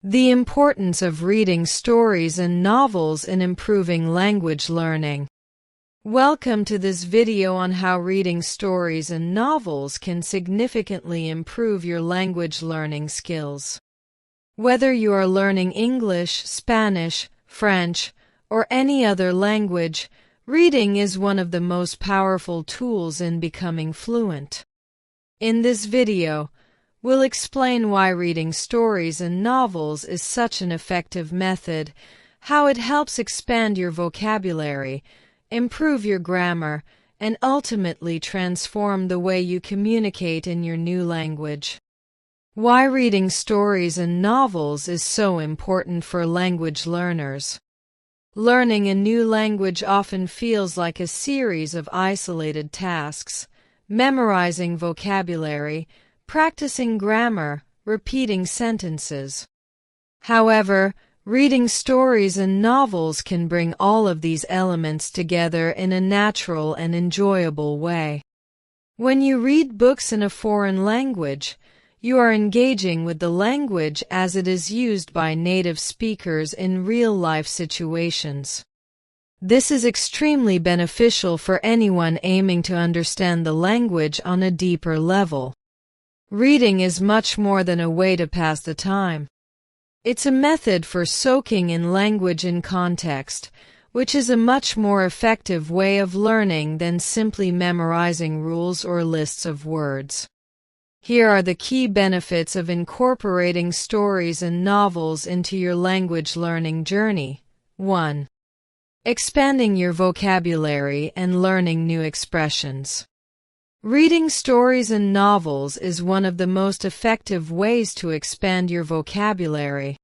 The importance of reading stories and novels in improving language learning. Welcome to this video on how reading stories and novels can significantly improve your language learning skills. Whether you are learning English, Spanish, French, or any other language, reading is one of the most powerful tools in becoming fluent. In this video, we'll explain why reading stories and novels is such an effective method, how it helps expand your vocabulary, improve your grammar, and ultimately transform the way you communicate in your new language. Why reading stories and novels is so important for language learners. Learning a new language often feels like a series of isolated tasks, memorizing vocabulary, practicing grammar, repeating sentences. However, reading stories and novels can bring all of these elements together in a natural and enjoyable way. When you read books in a foreign language, you are engaging with the language as it is used by native speakers in real-life situations. This is extremely beneficial for anyone aiming to understand the language on a deeper level. Reading is much more than a way to pass the time. It's a method for soaking in language in context, which is a much more effective way of learning than simply memorizing rules or lists of words. Here are the key benefits of incorporating stories and novels into your language learning journey. 1. Expanding your vocabulary and learning new expressions. Reading stories and novels is one of the most effective ways to expand your vocabulary.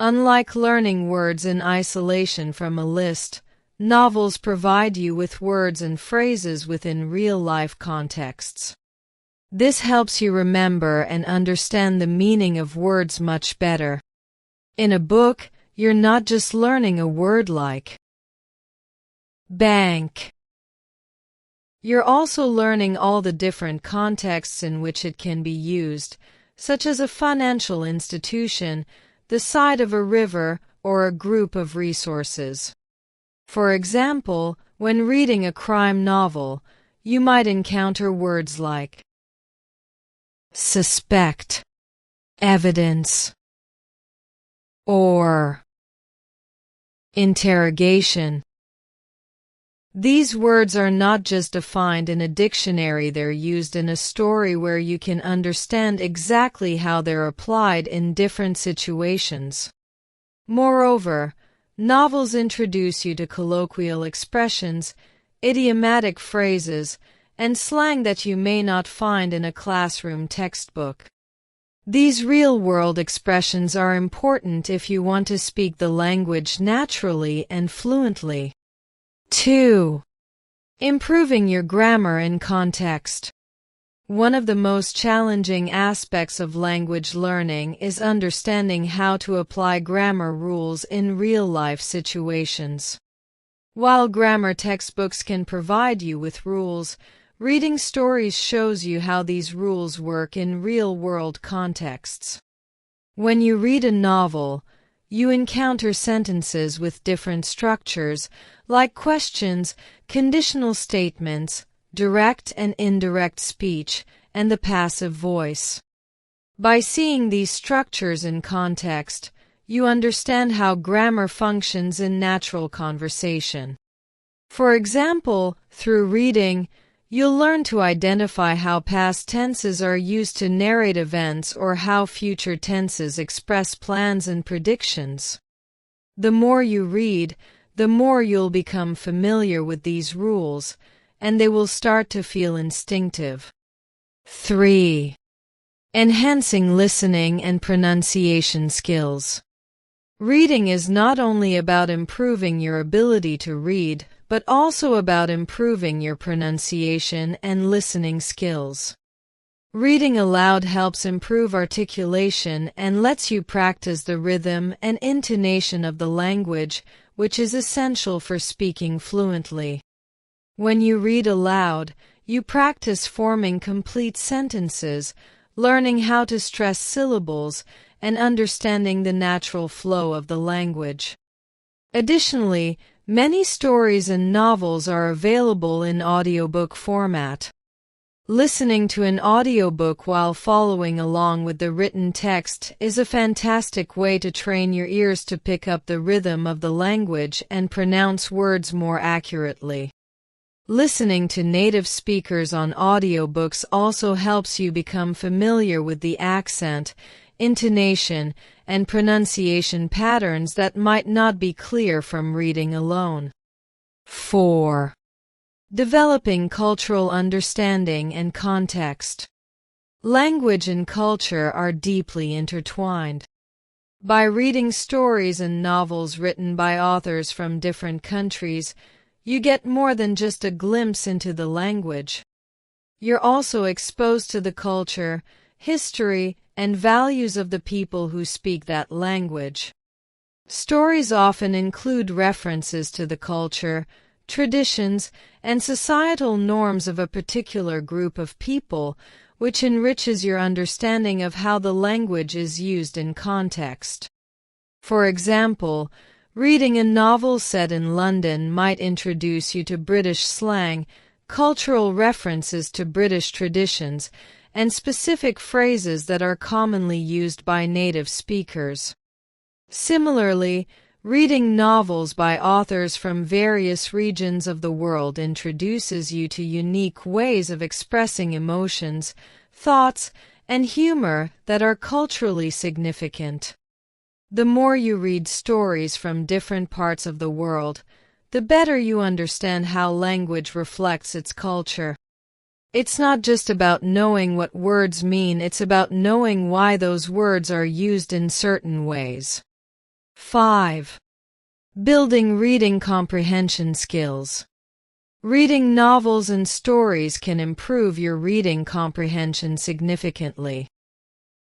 Unlike learning words in isolation from a list, novels provide you with words and phrases within real-life contexts. This helps you remember and understand the meaning of words much better. In a book, you're not just learning a word like bank. You're also learning all the different contexts in which it can be used, such as a financial institution, the side of a river, or a group of resources. For example, when reading a crime novel, you might encounter words like suspect, evidence, or interrogation. These words are not just defined in a dictionary, they're used in a story where you can understand exactly how they're applied in different situations. Moreover, novels introduce you to colloquial expressions, idiomatic phrases, and slang that you may not find in a classroom textbook. These real-world expressions are important if you want to speak the language naturally and fluently. 2. Improving your grammar in context. One of the most challenging aspects of language learning is understanding how to apply grammar rules in real-life situations. While grammar textbooks can provide you with rules, reading stories shows you how these rules work in real-world contexts. When you read a novel, you encounter sentences with different structures, like questions, conditional statements, direct and indirect speech, and the passive voice. By seeing these structures in context, you understand how grammar functions in natural conversation. For example, through reading, you'll learn to identify how past tenses are used to narrate events or how future tenses express plans and predictions. The more you read, the more you'll become familiar with these rules, and they will start to feel instinctive. 3. Enhancing listening and pronunciation skills. Reading is not only about improving your ability to read, but also about improving your pronunciation and listening skills. Reading aloud helps improve articulation and lets you practice the rhythm and intonation of the language, which is essential for speaking fluently. When you read aloud, you practice forming complete sentences, learning how to stress syllables, and understanding the natural flow of the language. Additionally, many stories and novels are available in audiobook format. Listening to an audiobook while following along with the written text is a fantastic way to train your ears to pick up the rhythm of the language and pronounce words more accurately. Listening to native speakers on audiobooks also helps you become familiar with the accent, intonation, and pronunciation patterns that might not be clear from reading alone. 4. Developing cultural understanding and context. Language and culture are deeply intertwined. By reading stories and novels written by authors from different countries, you get more than just a glimpse into the language. You're also exposed to the culture, history, and values of the people who speak that language. Stories often include references to the culture, traditions, and societal norms of a particular group of people, which enriches your understanding of how the language is used in context. For example, reading a novel set in London might introduce you to British slang, cultural references to British traditions, and specific phrases that are commonly used by native speakers. Similarly, reading novels by authors from various regions of the world introduces you to unique ways of expressing emotions, thoughts, and humor that are culturally significant. The more you read stories from different parts of the world, the better you understand how language reflects its culture. It's not just about knowing what words mean, it's about knowing why those words are used in certain ways. 5. Building reading comprehension skills. Reading novels and stories can improve your reading comprehension significantly.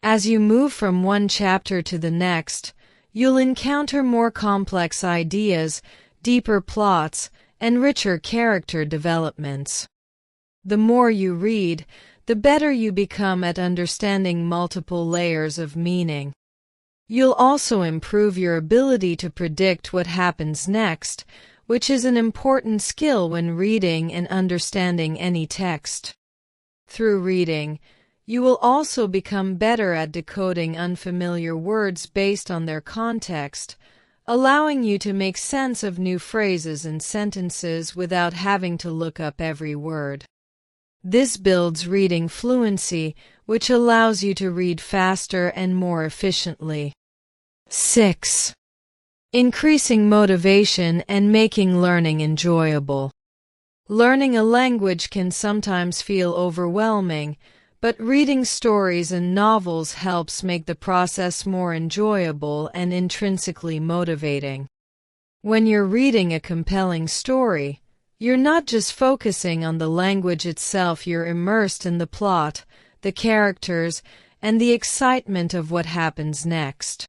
As you move from one chapter to the next, you'll encounter more complex ideas, deeper plots, and richer character developments. The more you read, the better you become at understanding multiple layers of meaning. You'll also improve your ability to predict what happens next, which is an important skill when reading and understanding any text. Through reading, you will also become better at decoding unfamiliar words based on their context, allowing you to make sense of new phrases and sentences without having to look up every word. This builds reading fluency, which allows you to read faster and more efficiently. 6. Increasing motivation and making learning enjoyable. Learning a language can sometimes feel overwhelming, but reading stories and novels helps make the process more enjoyable and intrinsically motivating. When you're reading a compelling story, you're not just focusing on the language itself, you're immersed in the plot, the characters, and the excitement of what happens next.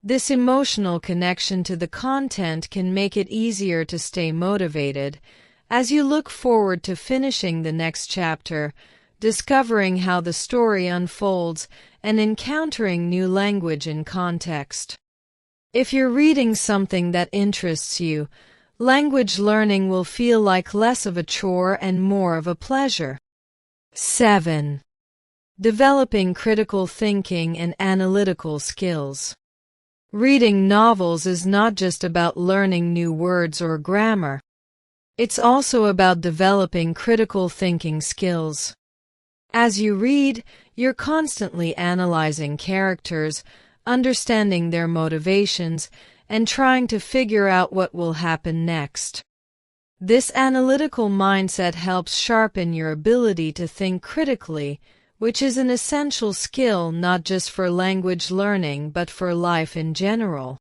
This emotional connection to the content can make it easier to stay motivated as you look forward to finishing the next chapter, discovering how the story unfolds, and encountering new language and context. If you're reading something that interests you, language learning will feel like less of a chore and more of a pleasure. 7. Developing critical thinking and analytical skills. Reading novels is not just about learning new words or grammar. It's also about developing critical thinking skills. As you read, you're constantly analyzing characters, understanding their motivations, and trying to figure out what will happen next. This analytical mindset helps sharpen your ability to think critically, which is an essential skill not just for language learning but for life in general.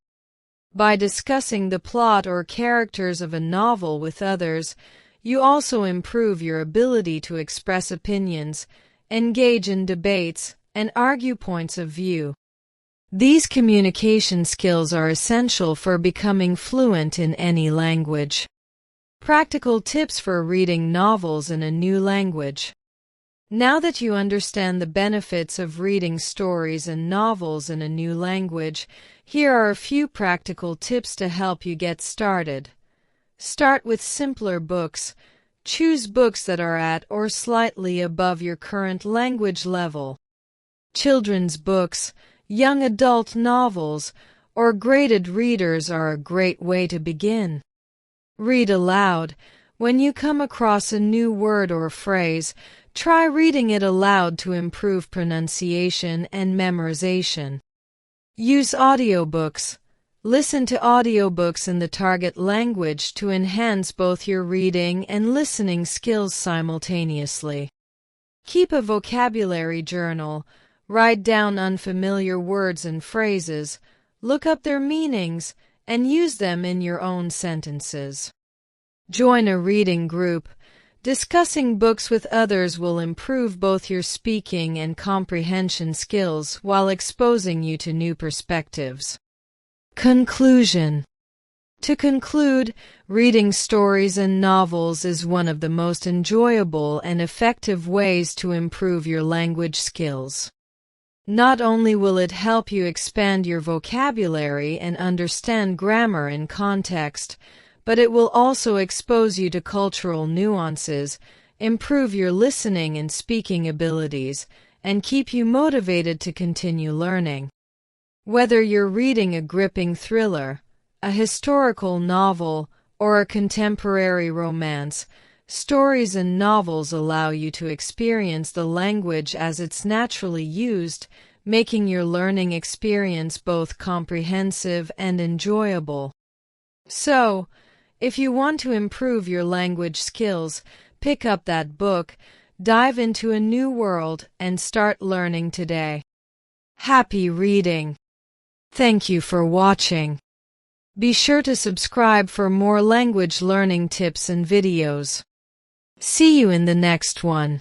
By discussing the plot or characters of a novel with others, you also improve your ability to express opinions, engage in debates, and argue points of view. These communication skills are essential for becoming fluent in any language. Practical tips for reading novels in a new language. Now that you understand the benefits of reading stories and novels in a new language, here are a few practical tips to help you get started. Start with simpler books. Choose books that are at or slightly above your current language level. Children's books, young adult novels, or graded readers are a great way to begin. Read aloud. When you come across a new word or phrase, try reading it aloud to improve pronunciation and memorization. Use audiobooks. Listen to audiobooks in the target language to enhance both your reading and listening skills simultaneously. Keep a vocabulary journal. Write down unfamiliar words and phrases, look up their meanings, and use them in your own sentences. Join a reading group. Discussing books with others will improve both your speaking and comprehension skills while exposing you to new perspectives. Conclusion. To conclude, reading stories and novels is one of the most enjoyable and effective ways to improve your language skills. Not only will it help you expand your vocabulary and understand grammar and context, but it will also expose you to cultural nuances, improve your listening and speaking abilities, and keep you motivated to continue learning. Whether you're reading a gripping thriller, a historical novel, or a contemporary romance, stories and novels allow you to experience the language as it's naturally used, making your learning experience both comprehensive and enjoyable. So, if you want to improve your language skills, pick up that book, dive into a new world, and start learning today. Happy reading! Thank you for watching. Be sure to subscribe for more language learning tips and videos. See you in the next one.